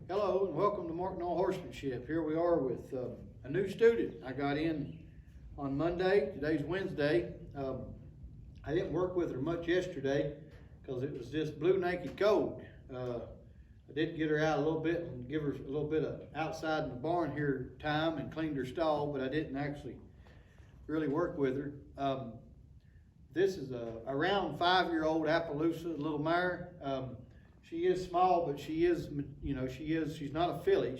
Hello and welcome to Martin All Horsemanship. Here we are with a new student. I got in on Monday. Today's Wednesday. I didn't work with her much yesterday because it was just blue naked cold. I did get her out a little bit and give her a little bit of outside in the barn here time and cleaned her stall, but I didn't actually really work with her. This is a around 5-year-old Appaloosa little mare. She is small, but she is, she's not a filly.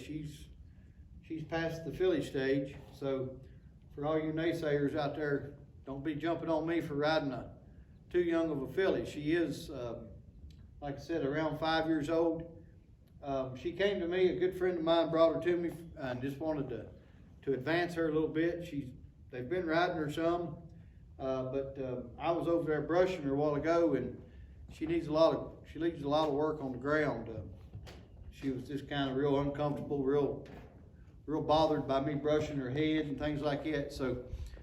She's past the filly stage. So for all you naysayers out there, don't be jumping on me for riding too young of a filly. She is, like I said, around 5 years old. She came to me, a good friend of mine brought her to me and just wanted to advance her a little bit. They've been riding her some, but I was over there brushing her a while ago, and she needs a lot of work on the ground. She was just kind of real uncomfortable, real bothered by me brushing her head and things like that. So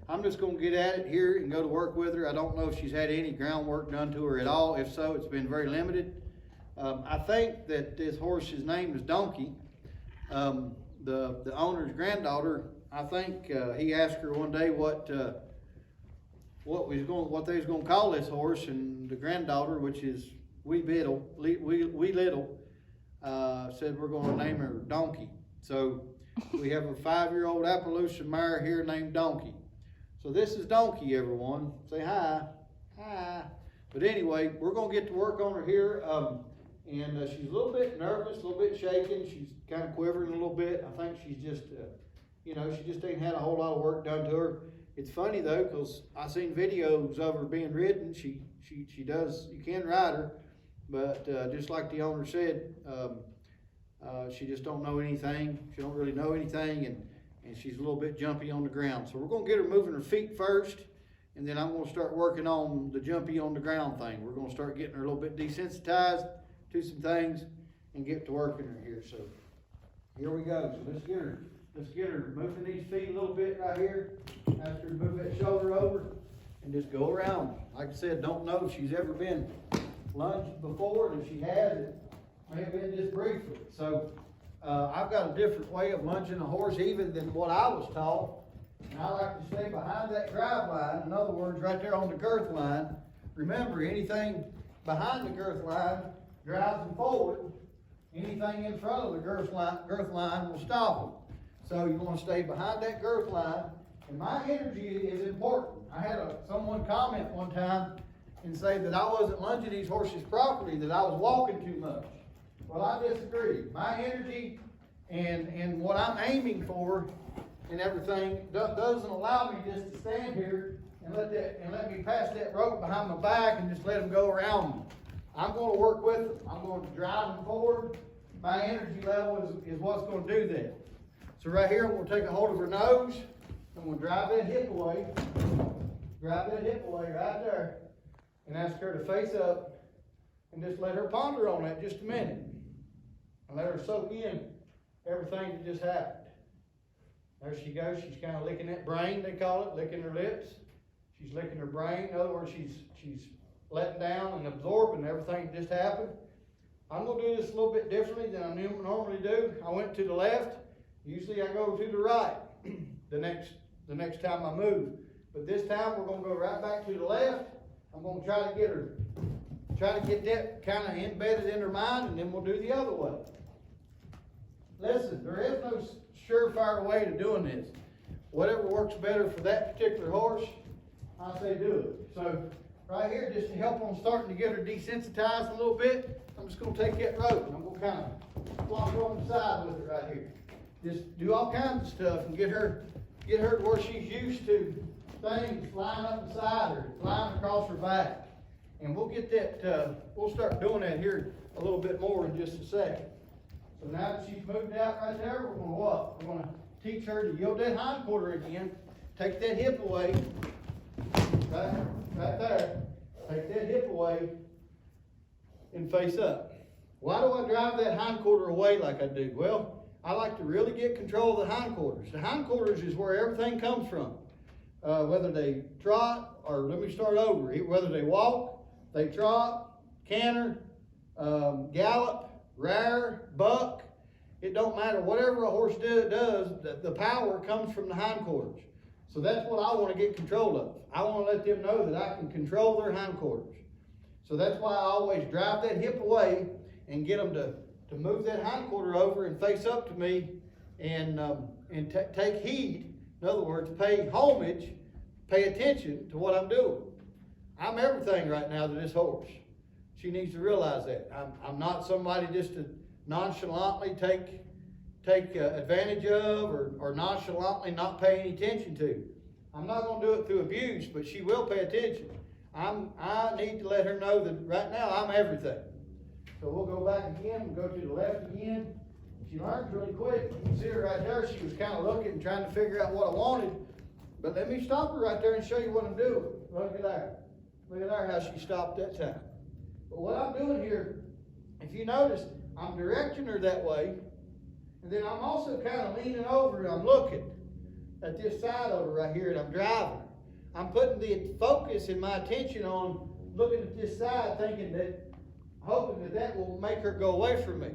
I'm just going to get at it here and go to work with her. I don't know if she's had any groundwork done to her at all. If so, it's been very limited. I think that this horse's name is Donkey. The owner's granddaughter, I think he asked her one day what they was going to call this horse, and the granddaughter, which is Wee Little, said we're going to name her Donkey. So we have a 5-year-old Appaloosa mare here named Donkey. So this is Donkey, everyone. Say hi. Hi. But anyway, we're going to get to work on her here. And she's a little bit nervous, a little bit shaken. She's kind of quivering a little bit. I think she's just, she just ain't had a whole lot of work done to her. It's funny though, because I seen videos of her being ridden. She does, you can ride her, but just like the owner said, she just don't know anything. She don't really know anything, and she's a little bit jumpy on the ground. So we're going to get her moving her feet first, and then I'm going to start working on the jumpy on the ground thing. We're going to start getting her a little bit desensitized to some things and get to working her here. So here we go. So let's get her moving these feet a little bit right here. Ask her to move that shoulder over and just go around. Like I said, don't know if she's ever been lunged before, and if she has, it may have been just briefly. So I've got a different way of lunging a horse even than what I was taught. And I like to stay behind that drive line. In other words, right there on the girth line. Remember, anything behind the girth line drives them forward. Anything in front of the girth line will stop them. So you want to stay behind that girth line. And my energy is important. I had someone comment one time and say that I wasn't lunging these horses properly, that I was walking too much. Well, I disagree. My energy and what I'm aiming for and everything doesn't allow me just to stand here and let me pass that rope behind my back and just let them go around me. I'm going to work with them. I'm going to drive them forward. My energy level is what's going to do that. So right here, I'm going to take a hold of her nose. I'm going to drive that hip away. Drive that hip away right there. And ask her to face up and just let her ponder on that just a minute. And let her soak in everything that just happened. There she goes. She's kind of licking that brain, they call it, licking her lips. She's licking her brain. In other words, she's letting down and absorbing everything that just happened. I'm going to do this a little bit differently than I normally do. I went to the left. Usually I go to the right the next time I move. But this time we're going to go right back to the left. I'm going to try to get that kind of embedded in her mind, and then we'll do the other way. Listen, there is no surefire way to doing this. Whatever works better for that particular horse, I say do it. So right here, just to help on starting to get her desensitized a little bit, I'm just going to take that rope and I'm going to kind of walk her on the side with it right here. Just do all kinds of stuff and get her to where she's used to things flying up the side or flying across her back. And we'll get that, we'll start doing that here a little bit more in just a second. So now that she's moved out right there, we're going to what? We're going to teach her to yield that hind quarter again. Take that hip away. Right there. Take that hip away and face up. Why do I drive that hind quarter away like I do? Well, I like to really get control of the hindquarters. The hindquarters is where everything comes from. Whether they trot, or let me start over, whether they walk, they trot, canter, gallop, rear, buck, It don't matter, whatever a horse does, the power comes from the hindquarters. So that's what I want to get control of. I want to let them know that I can control their hindquarters. So that's why I always drive that hip away and get them to move that hindquarter over and face up to me and take heed. In other words, pay homage, pay attention to what I'm doing. I'm everything right now to this horse. She needs to realize that. I'm not somebody just to nonchalantly take advantage of or nonchalantly not pay any attention to. I'm not going to do it through abuse, but she will pay attention. I need to let her know that right now I'm everything. So we'll go back again. We'll go to the left again. She learns really quick. You can see her right there. She was kind of looking and trying to figure out what I wanted. But let me stop her right there and show you what I'm doing. Look at there. Look at there how she stopped that time. But what I'm doing here, if you notice, I'm directing her that way. And then I'm also kind of leaning over and I'm looking at this side of her right here and I'm driving her. I'm putting the focus and my attention on looking at this side, hoping that will make her go away from me.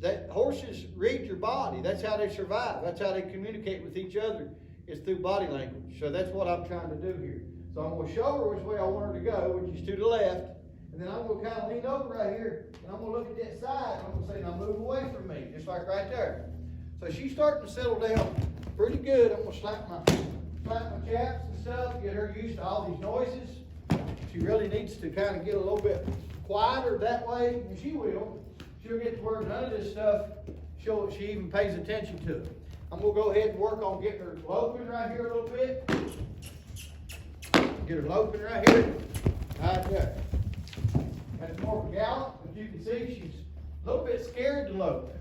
That horses read your body. That's how they survive. That's how they communicate with each other, is through body language. So that's what I'm trying to do here. So I'm going to show her which way I want her to go, which is to the left. And then I'm going to kind of lean over right here, and I'm going to look at that side, and I'm going to say, now move away from me, just like right there. So she's starting to settle down pretty good. I'm going to slap my chaps and stuff, get her used to all these noises. She really needs to kind of get a little bit quieter that way, and she will. She'll get to where none of this stuff, she even pays attention to it. I'm going to go ahead and work on getting her loping right here a little bit. Get her loping right here. Right there. That's more of a gallop, but you can see she's a little bit scared to lope.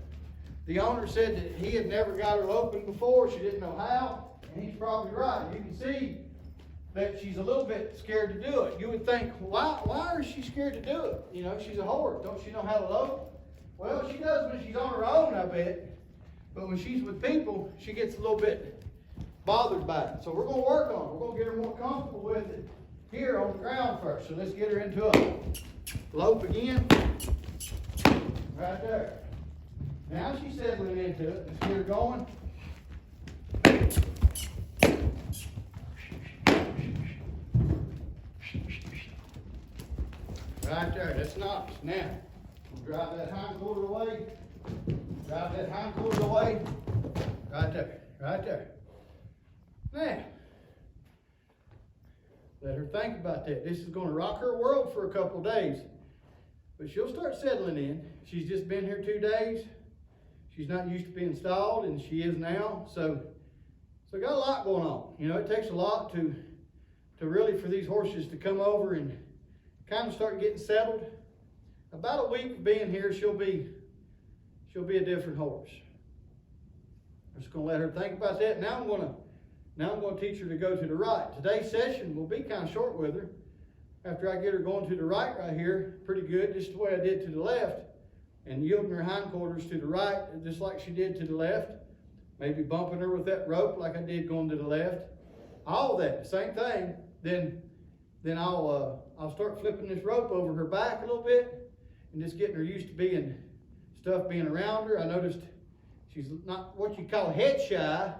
The owner said that he had never got her loping before. She didn't know how, and he's probably right. You can see that she's a little bit scared to do it. You would think, why is she scared to do it? You know, she's a horse. Don't she know how to lope? Well, she does when she's on her own, I bet. But when she's with people, she gets a little bit bothered by it. So we're going to work on it. We're going to get her more comfortable with it here on the ground first. So let's get her into a lope again. Right there. Now she's settling into it. Let's get her going. Right there. That's nice. Now, drive that hind quarter away. Drive that hind quarter away. Right there. Right there. Now, let her think about that. This is going to rock her world for a couple of days. But she'll start settling in. She's just been here 2 days. She's not used to being stalled, and she is now. So got a lot going on. You know, it takes a lot to really for these horses to come over and kind of start getting settled. About a week of being here, she'll be a different horse. I'm just going to let her think about that. Now I'm going to teach her to go to the right. Today's session will be kind of short with her. After I get her going to the right here, pretty good, just the way I did to the left, and yielding her hindquarters to the right, just like she did to the left. Maybe bumping her with that rope like I did going to the left. All that, same thing. Then I'll start flipping this rope over her back a little bit and just getting her used to being around her. I noticed she's not what you call head shy,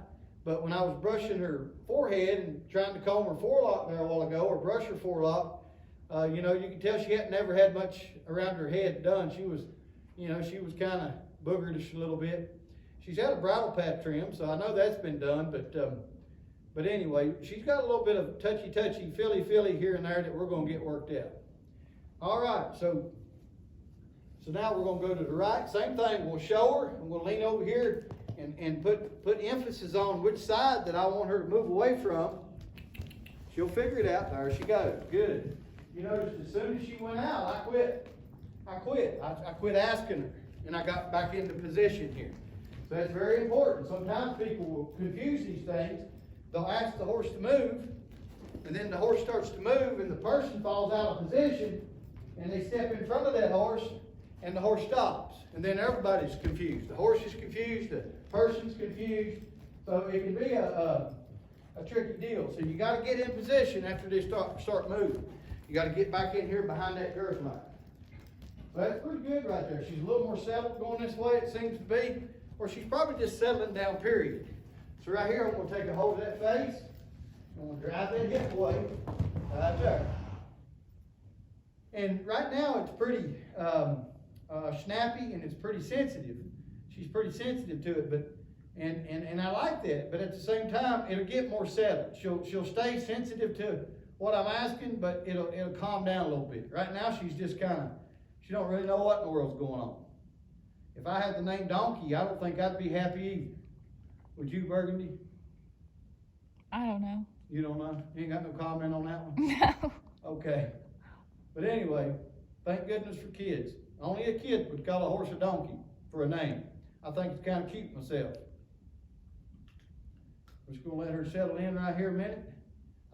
but when I was brushing her forehead and trying to comb her forelock there a while ago, or brush her forelock, you can tell she hadn't never had much around her head done. She was kind of boogerish a little bit. She's had a bridle path trim, so I know that's been done, but anyway, she's got a little bit of touchy, feely here and there that we're going to get worked out. All right, so now we're going to go to the right. Same thing, we'll show her, and we'll lean over here and put emphasis on which side that I want her to move away from. She'll figure it out. There she goes. Good. You notice as soon as she went out, I quit. I quit asking her, and I got back into position here. So that's very important. Sometimes people will confuse these things. They'll ask the horse to move, and then the horse starts to move, and the person falls out of position, and they step in front of that horse, and the horse stops. And then everybody's confused. The horse is confused, the person's confused. So it can be a tricky deal. So you got to get in position after they start moving. You got to get back in here behind that girth line. So that's pretty good right there. She's a little more settled going this way, it seems to be. or she's probably just settling down, period. So right here, I'm gonna take a hold of that face. I'm gonna drive that hip away, right there. And right now, it's pretty snappy and it's pretty sensitive. She's pretty sensitive to it, but and I like that. But at the same time, it'll get more settled. She'll stay sensitive to what I'm asking, but it'll calm down a little bit. Right now, she's just she don't really know what in the world's going on. If I had the name Donkey, I don't think I'd be happy either. Would you, Burgundy? I don't know. You don't know? You ain't got no comment on that one? No. Okay. But anyway, thank goodness for kids. Only a kid would call a horse a donkey for a name. I think it's kind of cute myself. We're just going to let her settle in right here a minute.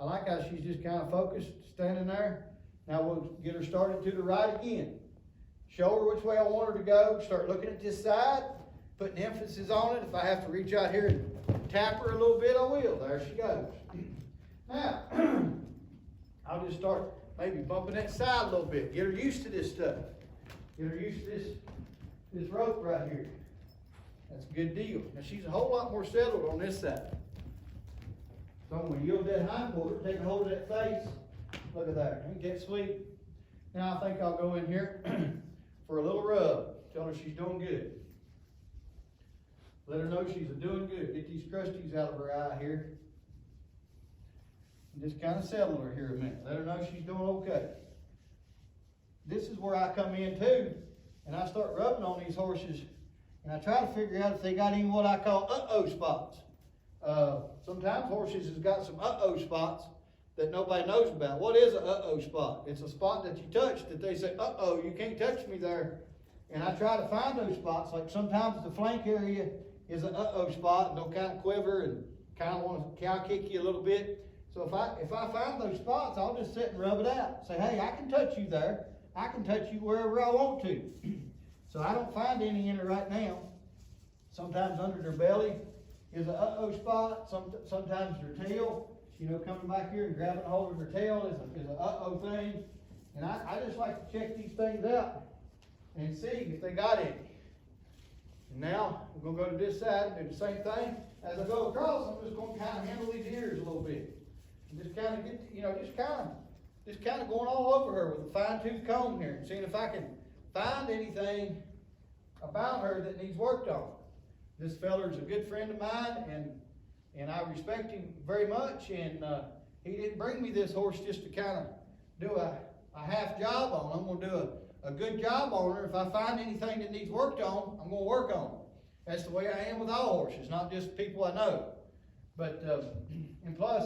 I like how she's just kind of focused, standing there. Now we'll get her started to the right again. Show her which way I want her to go. Start looking at this side, putting emphasis on it. If I have to reach out here and tap her a little bit, I will. There she goes. Now, I'll just start maybe bumping that side a little bit. Get her used to this stuff. Get her used to this rope right here. That's a good deal. Now she's a whole lot more settled on this side. So I'm going to yield that hind quarter, take a hold of that face. Look at that. Ain't that sweet? Now I think I'll go in here for a little rub. Tell her she's doing good. Let her know she's doing good. Get these crusties out of her eye here. And just kind of settle her here a minute. Let her know she's doing okay. This is where I come in too, and I start rubbing on these horses, and I try to figure out if they got any what I call uh-oh spots. Sometimes horses has got some uh-oh spots that nobody knows about. What is an uh-oh spot? It's a spot that you touch that they say, uh-oh, you can't touch me there. And I try to find those spots. Like sometimes the flank area is an uh-oh spot, and they'll kind of quiver and kind of want to cow kick you a little bit. So if I find those spots, I'll just sit and rub it out. Say, hey, I can touch you there. I can touch you wherever I want to. So I don't find any in her right now. Sometimes under their belly is an uh-oh spot. Sometimes their tail, coming back here and grabbing hold of their tail is an uh-oh thing. And I just like to check these things out and see if they got any. And now we're going to go to this side and do the same thing. As I go across, I'm just going to kind of handle these ears a little bit. And just kind of get, just kind of going all over her with a fine-tooth comb here and seeing if I can find anything about her that needs worked on. This feller's a good friend of mine, and I respect him very much, and he didn't bring me this horse just to kind of do a half job on. I'm going to do a good job on her. If I find anything that needs worked on, I'm going to work on it. That's the way I am with all horses, not just people I know. But, and plus,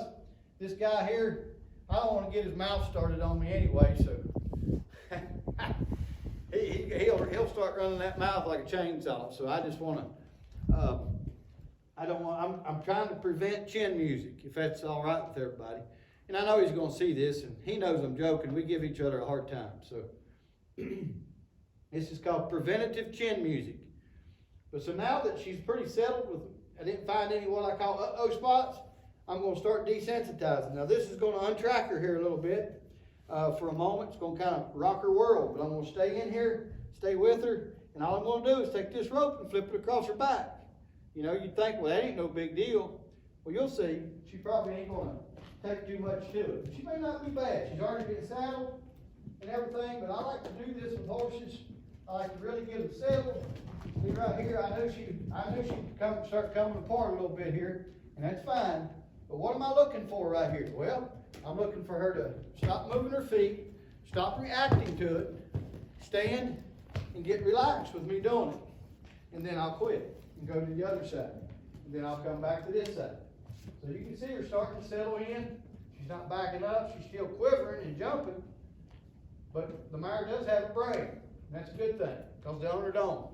this guy here, I don't want to get his mouth started on me anyway, so he'll start running that mouth like a chainsaw. So I just want to, I'm trying to prevent chin music, if that's all right with everybody. And I know he's going to see this, and he knows I'm joking. We give each other a hard time. So this is called preventative chin music. But so now that she's pretty settled with, I didn't find any what I call uh-oh spots, I'm going to start desensitizing. Now this is going to untrack her here a little bit for a moment. It's going to kind of rock her world, but I'm going to stay in here, stay with her, and all I'm going to do is take this rope and flip it across her back. You'd think, well, that ain't no big deal. Well, you'll see. She probably ain't going to take too much to it. She may not be bad. She's already been saddled and everything, but I like to do this with horses. I like to really get them settled. See right here, I knew she'd start coming apart a little bit here, and that's fine. But what am I looking for right here? Well, I'm looking for her to stop moving her feet, stop reacting to it, stand and get relaxed with me doing it. And then I'll quit and go to the other side. And then I'll come back to this side. So you can see her starting to settle in. She's not backing up. She's still quivering and jumping. But the mare does have a brain. And that's a good thing, because the owner don't.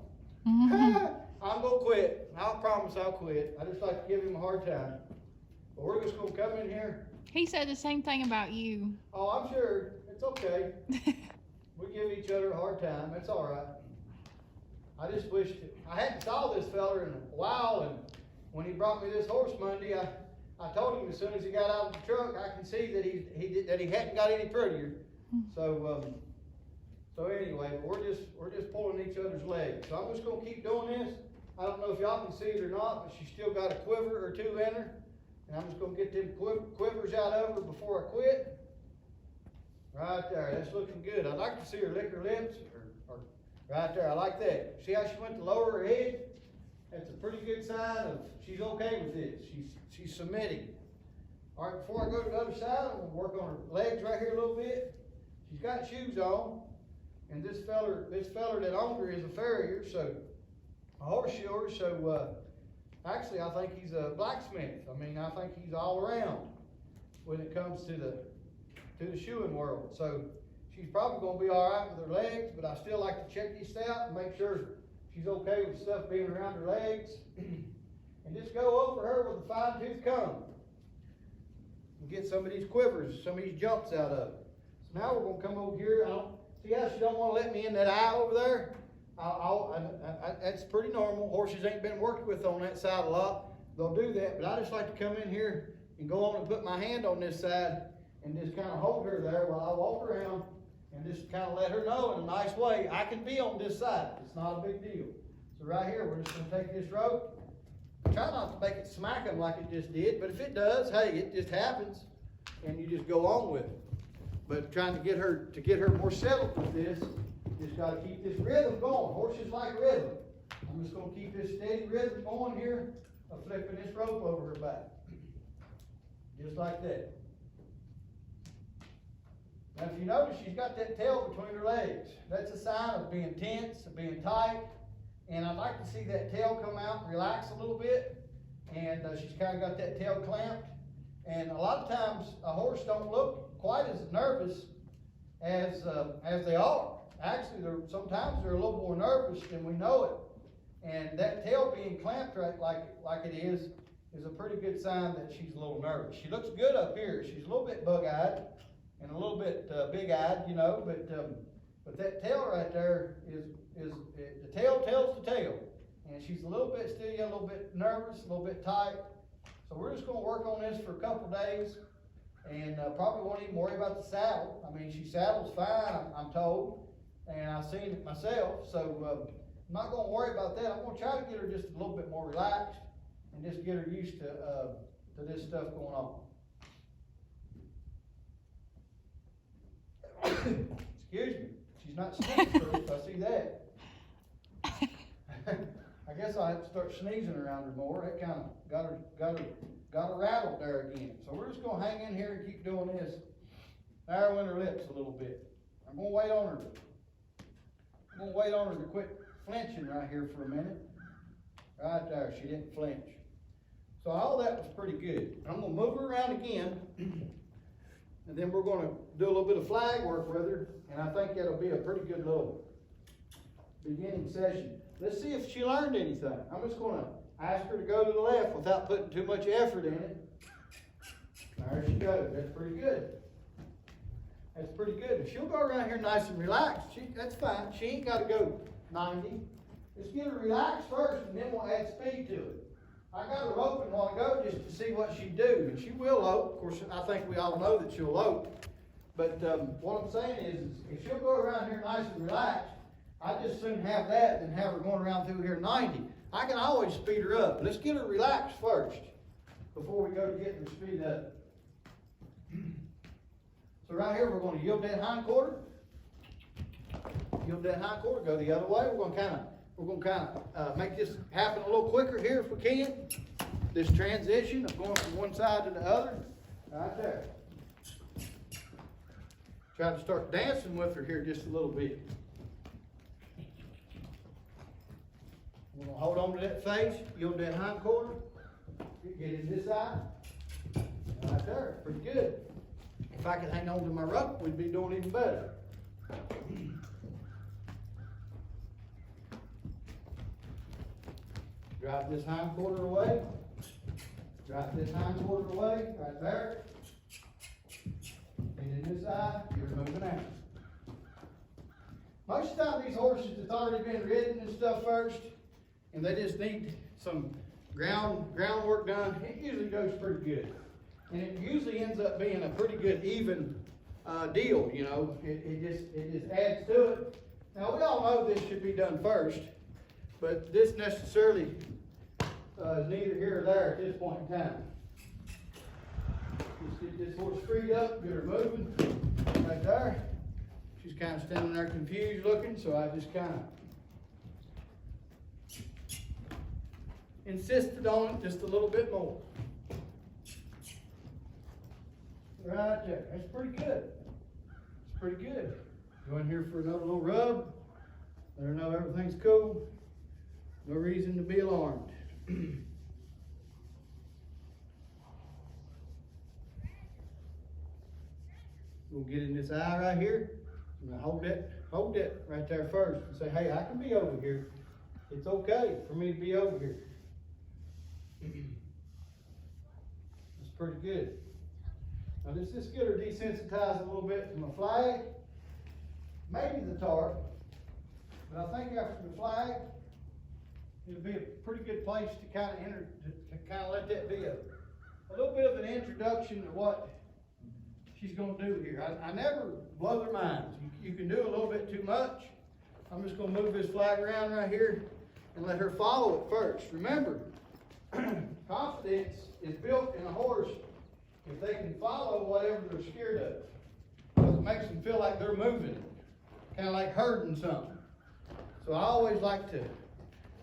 Mm-hmm. I'm going to quit. I'll promise I'll quit. I just like to give him a hard time. But we're just going to come in here. He said the same thing about you. Oh, I'm sure. It's okay. We give each other a hard time. It's all right. I just wished I hadn't saw this feller in a while, and when he brought me this horse Monday, I told him as soon as he got out of the truck, I can see that he hadn't got any prettier. So anyway, we're just pulling each other's legs. So I'm just going to keep doing this I don't know if y'all can see it or not, but she's still got a quiver or two in her. And I'm just gonna get them quivers out of her before I quit. Right there, that's looking good. I'd like to see her lick her lips, or right there, I like that. See how she went to lower her head? That's a pretty good sign of she's okay with this. She's submitting. All right, before I go to the other side, I'm gonna work on her legs right here a little bit. She's got shoes on, and this feller that owned her is a farrier, so a horse shoer. So actually, I think he's a blacksmith. I mean, I think he's all around when it comes to the shoeing world. So she's probably gonna be all right with her legs, but I still like to check this out and make sure she's okay with stuff being around her legs, and just go over her with a fine-tooth comb and get some of these quivers, some of these jumps out of it. So now we're gonna come over here. See how she don't want to let me in that eye over there? That's pretty normal. Horses ain't been worked with on that side a lot. They'll do that, but I just like to come in here and go on and put my hand on this side and just kind of hold her there while I walk around and just kind of let her know in a nice way, I can be on this side. It's not a big deal. So right here, we're just gonna take this rope. Try not to make it smack them like it just did, but if it does, hey, it just happens, and you just go on with it. But trying to get her more settled with this, just gotta keep this rhythm going. Horses like rhythm. I'm just gonna keep this steady rhythm going here of flipping this rope over her back. Just like that. Now if you notice, she's got that tail between her legs. That's a sign of being tense, of being tight. And I'd like to see that tail come out and relax a little bit. And she's kind of got that tail clamped. And a lot of times a horse don't look quite as nervous as they are. Actually, sometimes they're a little more nervous than we know it. And that tail being clamped right like it is a pretty good sign that she's a little nervous. She looks good up here. She's a little bit bug-eyed and a little bit big-eyed, you know, but that tail right there is the tail tells the tale. And she's a little bit still, a little bit nervous, a little bit tight. So we're just going to work on this for a couple days, and probably won't even worry about the saddle. I mean, she saddles fine, I'm told, and I've seen it myself. So I'm not going to worry about that. I'm going to try to get her just a little bit more relaxed and just get her used to this stuff going on. Excuse me. She's not sneezing first, I see that. I guess I'll have to start sneezing around her more. That kind of got her rattled there again. So we're just gonna hang in here and keep doing this. Narrowing her lips a little bit. I'm gonna wait on her to quit flinching right here for a minute. Right there, she didn't flinch. So all that was pretty good. I'm gonna move her around again, and then we're gonna do a little bit of flag work with her, and I think that'll be a pretty good little beginning session. Let's see if she learned anything. I'm just gonna ask her to go to the left without putting too much effort in it. There she goes. That's pretty good. That's pretty good. If she'll go around here nice and relaxed, that's fine. She ain't got to go 90. Let's get her relaxed first, and then we'll add speed to it. I got her open a while ago just to see what she'd do, and she will lope. Of course, I think we all know that she'll lope. But what I'm saying is if she'll go around here nice and relaxed, I'd just soon have that than have her going around through here 90. I can always speed her up. Let's get her relaxed first before we go to getting her speed up. So right here, we're going to yield that hind quarter. Yield that hind quarter. Go the other way. We're going to kind of make this happen a little quicker here if we can. This transition of going from one side to the other. Right there. Try to start dancing with her here just a little bit. We're going to hold on to that face, yield that hind quarter, get in this side. Right there, pretty good. If I could hang on to my rope, we'd be doing even better. Drive this hind quarter away. Drive this hind quarter away, right there. And in this side, you're moving out. Most of the time, these horses that's already been ridden and stuff first, and they just need some groundwork done, it usually goes pretty good. And it usually ends up being a pretty good even deal, you know. It just adds to it. Now we all know this should be done first, but this necessarily is neither here or there at this point in time. Just get this horse freed up, get her moving, right there. She's kind of standing there confused looking, so I just kind of insisted on it just a little bit more. Right there, that's pretty good. It's pretty good. Go in here for another little rub. Let her know everything's cool. No reason to be alarmed. We'll get in this eye right here. I'm gonna hold that right there first and say, hey, I can be over here. It's okay for me to be over here. That's pretty good. Now let's just get her desensitized a little bit from the flag, maybe the tarp, but I think after the flag, it'll be a pretty good place to kind of let that be a little bit of an introduction to what she's gonna do here. I never blow their minds. You can do a little bit too much. I'm just gonna move this flag around right here and let her follow it first. Remember, confidence is built in a horse if they can follow whatever they're scared of. Because it makes them feel like they're moving, kind of like herding something. So I always like to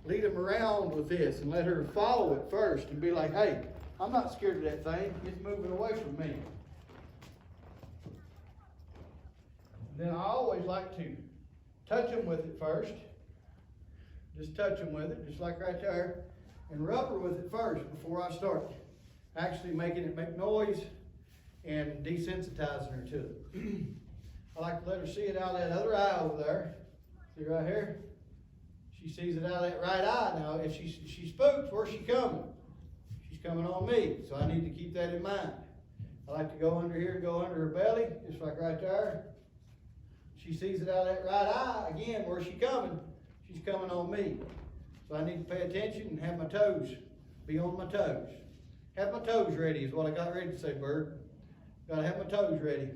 lead them around with this and let her follow it first and be like, hey, I'm not scared of that thing. It's moving away from me. Then I always like to touch them with it first. Just touch them with it, just like right there. And rub her with it first before I start actually making it make noise and desensitizing her to it. I like to let her see it out of that other eye over there. See right here? She sees it out of that right eye. Now, if she spooks, where's she coming? She's coming on me, so I need to keep that in mind. I like to go under here and go under her belly, just like right there. She sees it out of that right eye, again, where's she coming? She's coming on me. So I need to pay attention and have my toes, be on my toes. Have my toes ready is what I got ready to say, Bird. Gotta have my toes ready.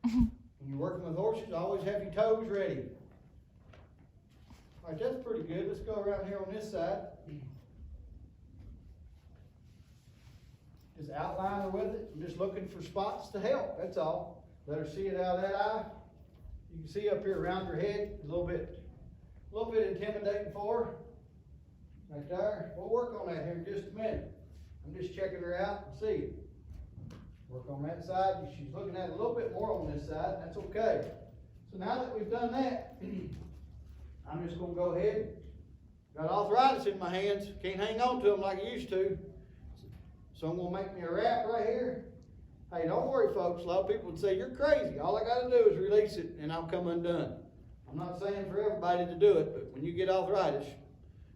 When you're working with horses, always have your toes ready. All right, that's pretty good. Let's go around here on this side. Just outline her with it. I'm just looking for spots to help, that's all. Let her see it out of that eye. You can see up here around her head, a little bit intimidating for her. Right there. We'll work on that here in just a minute. I'm just checking her out and see it. Work on that side. She's looking at it a little bit more on this side. That's okay. So now that we've done that, I'm just going to go ahead. Got arthritis in my hands. Can't hang on to them like I used to. So I'm going to make me a wrap right here. Hey, don't worry, folks. A lot of people would say, you're crazy. All I got to do is release it and I'll come undone. I'm not saying for everybody to do it, but when you get arthritis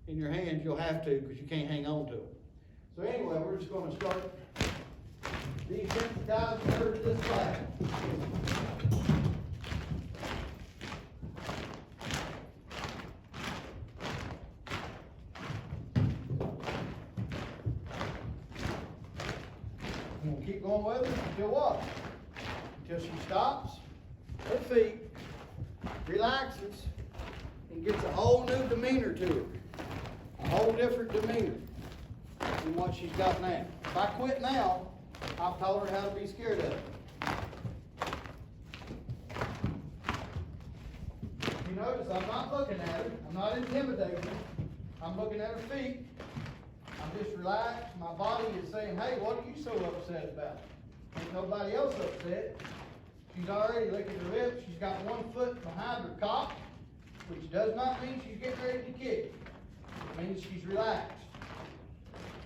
in your hands, you'll have to because you can't hang on to it. So anyway, we're just going to start desensitizing her to this flag. I'm going to keep going with her until what? Until she stops her feet, relaxes, and gets a whole new demeanor to her. A whole different demeanor than what she's got now. If I quit now, I've taught her how to be scared of it. You notice I'm not looking at her. I'm not intimidating her. I'm looking at her feet. I'm just relaxed. My body is saying, hey, what are you so upset about? Ain't nobody else upset. She's already licking her lips. She's got one foot behind her cock, which does not mean she's getting ready to kick. It means she's relaxed.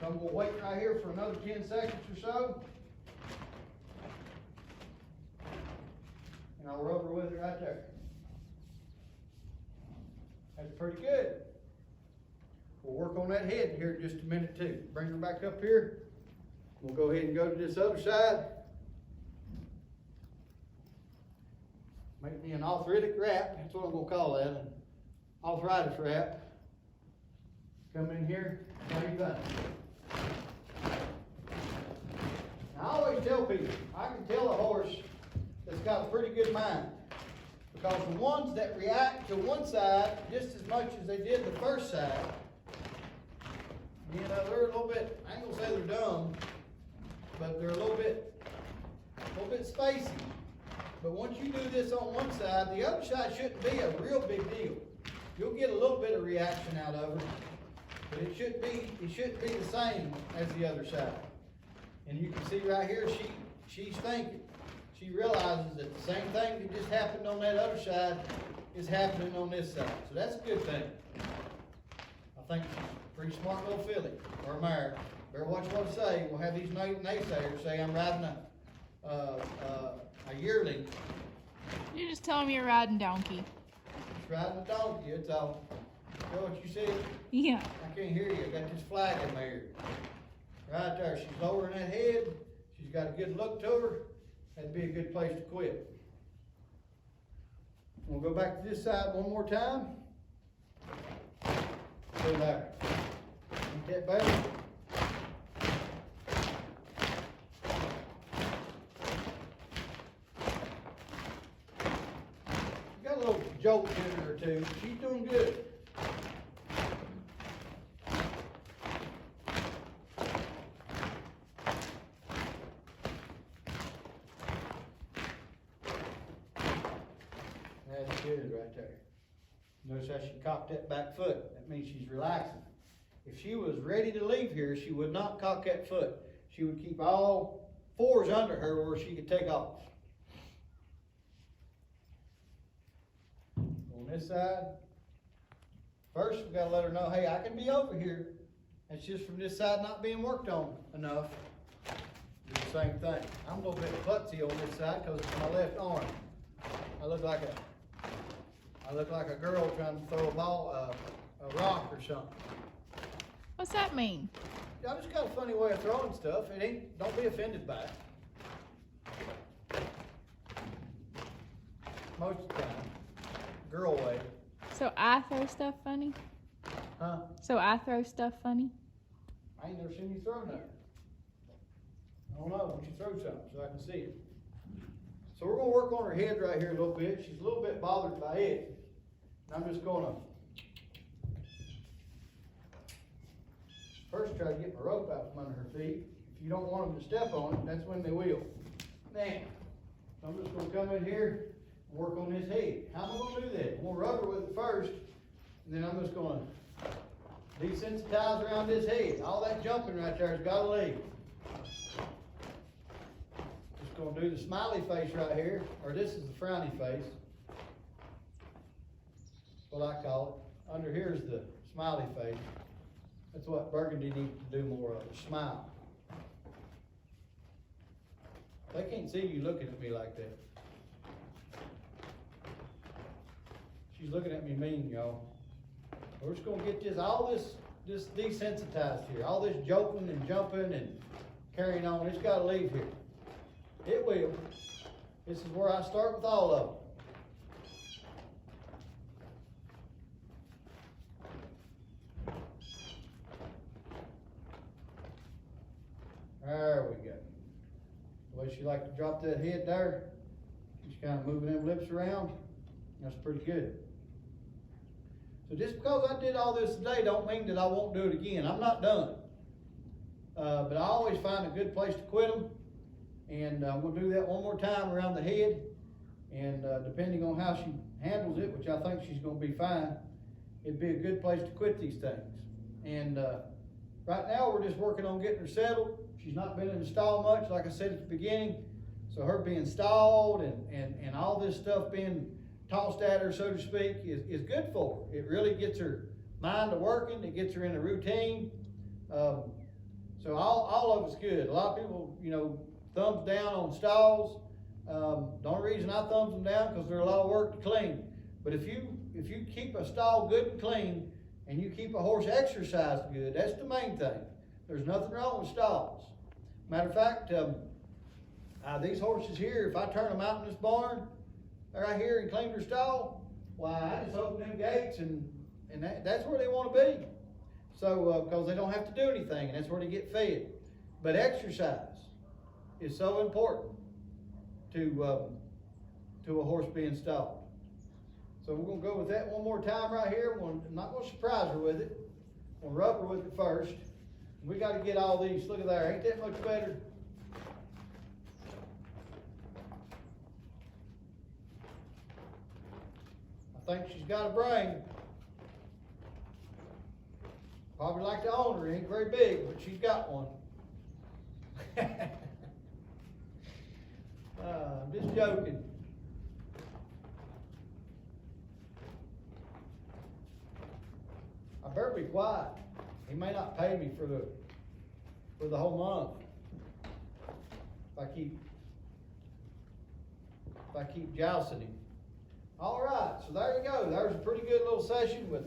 So I'm going to wait right here for another 10 seconds or so. And I'll rub her with it right there. That's pretty good. We'll work on that head here in just a minute too. Bring her back up here. We'll go ahead and go to this other side. Make me an arthritic wrap. That's what I'm going to call that. An arthritis wrap. Come in here. How you done? Now, I always tell people, I can tell a horse that's got a pretty good mind Because the ones that react to one side just as much as they did the first side, you know, they're a little bit, I ain't gonna say they're dumb, but they're a little bit spacey. But once you do this on one side, the other side shouldn't be a real big deal. You'll get a little bit of reaction out of it, but it shouldn't be the same as the other side. And you can see right here, she's thinking. She realizes that the same thing that just happened on that other side is happening on this side. So that's a good thing. I think she's a pretty smart little filly, or mare. Better watch what I say. We'll have these naysayers say I'm riding a yearling. You're just telling me you're riding donkey. Just riding a donkey, it's all. You know what you said? Yeah. I can't hear you. I got this flag in my ear. Right there. She's lowering that head. She's got a good look to her. That'd be a good place to quit. We'll go back to this side one more time. Go there. Ain't that better? Got a little jolt in her too. She's doing good. That's good right there. Notice how she cocked that back foot. That means she's relaxing. If she was ready to leave here, she would not cock that foot. She would keep all fours under her where she could take off. On this side, first we gotta let her know, hey, I can be over here. That's just from this side not being worked on enough. Do the same thing. I'm a little bit klutzy on this side because it's my left arm. I look like a girl trying to throw a rock or something. What's that mean? I just got a funny way of throwing stuff. Don't be offended by it. Most of the time. Girl way. So I throw stuff funny? Huh? So I throw stuff funny? I ain't never seen you throw nothing. I don't know, why don't you throw something so I can see it. So we're gonna work on her head right here a little bit. She's a little bit bothered by it. And I'm just gonna first try to get my rope out from under her feet. If you don't want them to step on it, that's when they will. Now, so I'm just gonna come in here and work on this head. How am I gonna do that? I'm gonna rub her with it first, and then I'm just gonna desensitize around this head. All that jumping right there has gotta leave. Just gonna do the smiley face right here, or this is the frowny face. What I call it. Under here is the smiley face. That's what Burgundy needs to do more of, smile. They can't see you looking at me like that. She's looking at me mean, y'all. We're just gonna get this desensitized here. All this joking and jumping and carrying on, it's gotta leave here. It will. This is where I start with all of them. There we go. The way she like to drop that head there, she's kind of moving them lips around. That's pretty good. So just because I did all this today don't mean that I won't do it again. I'm not done. But I always find a good place to quit them. And we'll do that one more time around the head. And depending on how she handles it, which I think she's going to be fine, it'd be a good place to quit these things. And right now we're just working on getting her settled. She's not been in the stall much, like I said at the beginning. So her being stalled and all this stuff being tossed at her, so to speak, is good for her. It really gets her mind to working. It gets her in a routine. So all of it's good. A lot of people, thumbs down on stalls. The only reason I thumbs them down because they're a lot of work to clean. But if you keep a stall good and clean and you keep a horse exercised good, that's the main thing. There's nothing wrong with stalls. Matter of fact, these horses here, if I turn them out in this barn right here and clean their stall, why, I just open them gates and that's where they want to be. So, because they don't have to do anything, and that's where they get fed. But exercise is so important to a horse being stalled. So we're gonna go with that one more time right here. I'm not gonna surprise her with it. I'm gonna rub her with it first. We gotta get all these, look at there, ain't that much better? I think she's got a brain. Probably like the owner, it ain't very big, but she's got one. I'm just joking. I better be quiet. He may not pay me for the whole month. If I keep jousting him. All right, so there you go. There's a pretty good little session with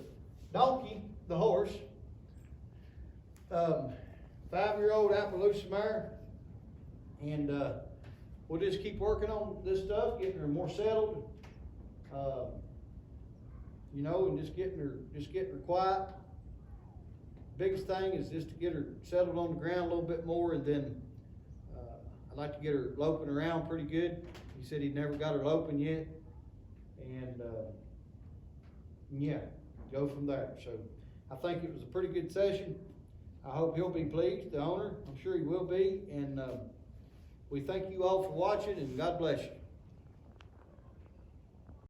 Donkey, the horse. 5-year-old Appaloosa mare. And we'll just keep working on this stuff, getting her more settled. You know, and just getting her quiet. Biggest thing is just to get her settled on the ground a little bit more, and then I'd like to get her loping around pretty good. He said he'd never got her loping yet, and yeah, go from there. So I think it was a pretty good session. I hope he'll be pleased, the owner. I'm sure he will be, and we thank you all for watching, and God bless you.